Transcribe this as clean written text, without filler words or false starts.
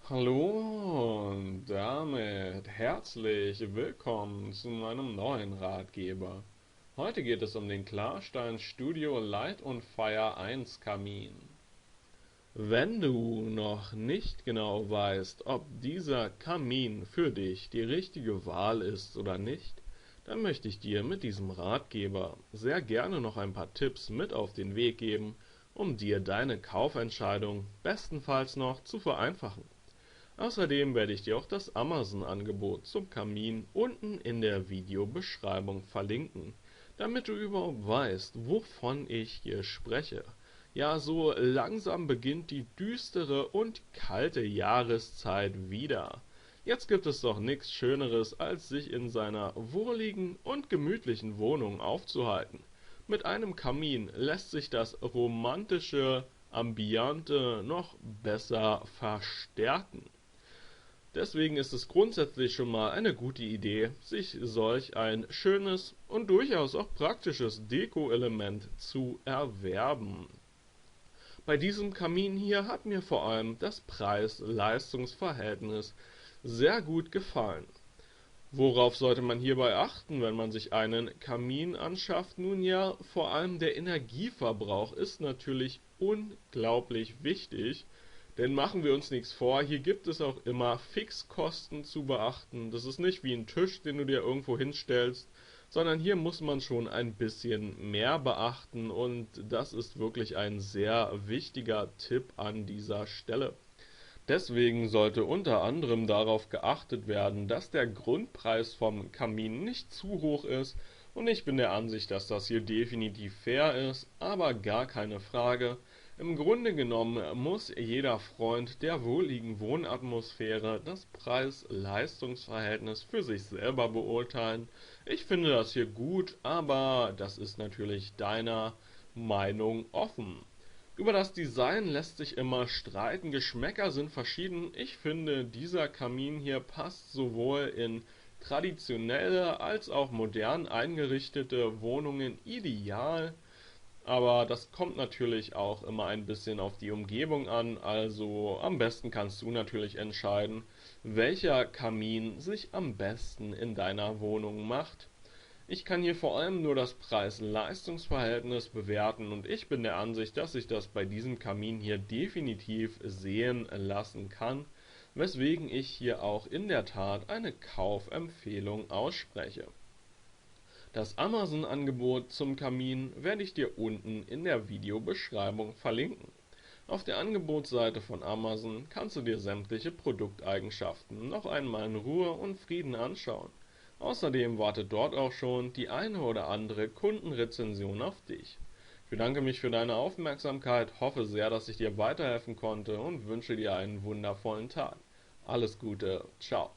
Hallo und damit herzlich willkommen zu meinem neuen Ratgeber. Heute geht es um den Klarstein Studio Light und Fire 1 Kamin. Wenn du noch nicht genau weißt, ob dieser Kamin für dich die richtige Wahl ist oder nicht, dann möchte ich dir mit diesem Ratgeber sehr gerne noch ein paar Tipps mit auf den Weg geben, um dir deine Kaufentscheidung bestenfalls noch zu vereinfachen. Außerdem werde ich dir auch das Amazon-Angebot zum Kamin unten in der Videobeschreibung verlinken, damit du überhaupt weißt, wovon ich hier spreche. Ja, so langsam beginnt die düstere und kalte Jahreszeit wieder. Jetzt gibt es doch nichts Schöneres, als sich in seiner wohligen und gemütlichen Wohnung aufzuhalten. Mit einem Kamin lässt sich das romantische Ambiente noch besser verstärken. Deswegen ist es grundsätzlich schon mal eine gute Idee, sich solch ein schönes und durchaus auch praktisches Deko-Element zu erwerben. Bei diesem Kamin hier hat mir vor allem das Preis-Leistungs-Verhältnis sehr gut gefallen. Worauf sollte man hierbei achten, wenn man sich einen Kamin anschafft? Nun ja, vor allem der Energieverbrauch ist natürlich unglaublich wichtig, denn machen wir uns nichts vor, hier gibt es auch immer Fixkosten zu beachten. Das ist nicht wie ein Tisch, den du dir irgendwo hinstellst, sondern hier muss man schon ein bisschen mehr beachten und das ist wirklich ein sehr wichtiger Tipp an dieser Stelle. Deswegen sollte unter anderem darauf geachtet werden, dass der Grundpreis vom Kamin nicht zu hoch ist, und ich bin der Ansicht, dass das hier definitiv fair ist, aber gar keine Frage. Im Grunde genommen muss jeder Freund der wohligen Wohnatmosphäre das Preis-Leistungs-Verhältnis für sich selber beurteilen. Ich finde das hier gut, aber das ist natürlich deiner Meinung offen. Über das Design lässt sich immer streiten, Geschmäcker sind verschieden. Ich finde, dieser Kamin hier passt sowohl in traditionelle als auch modern eingerichtete Wohnungen ideal, aber das kommt natürlich auch immer ein bisschen auf die Umgebung an, also am besten kannst du natürlich entscheiden, welcher Kamin sich am besten in deiner Wohnung macht. Ich kann hier vor allem nur das Preis-Leistungs-Verhältnis bewerten und ich bin der Ansicht, dass sich das bei diesem Kamin hier definitiv sehen lassen kann, weswegen ich hier auch in der Tat eine Kaufempfehlung ausspreche. Das Amazon-Angebot zum Kamin werde ich dir unten in der Videobeschreibung verlinken. Auf der Angebotsseite von Amazon kannst du dir sämtliche Produkteigenschaften noch einmal in Ruhe und Frieden anschauen. Außerdem wartet dort auch schon die eine oder andere Kundenrezension auf dich. Ich bedanke mich für deine Aufmerksamkeit, hoffe sehr, dass ich dir weiterhelfen konnte und wünsche dir einen wundervollen Tag. Alles Gute, ciao.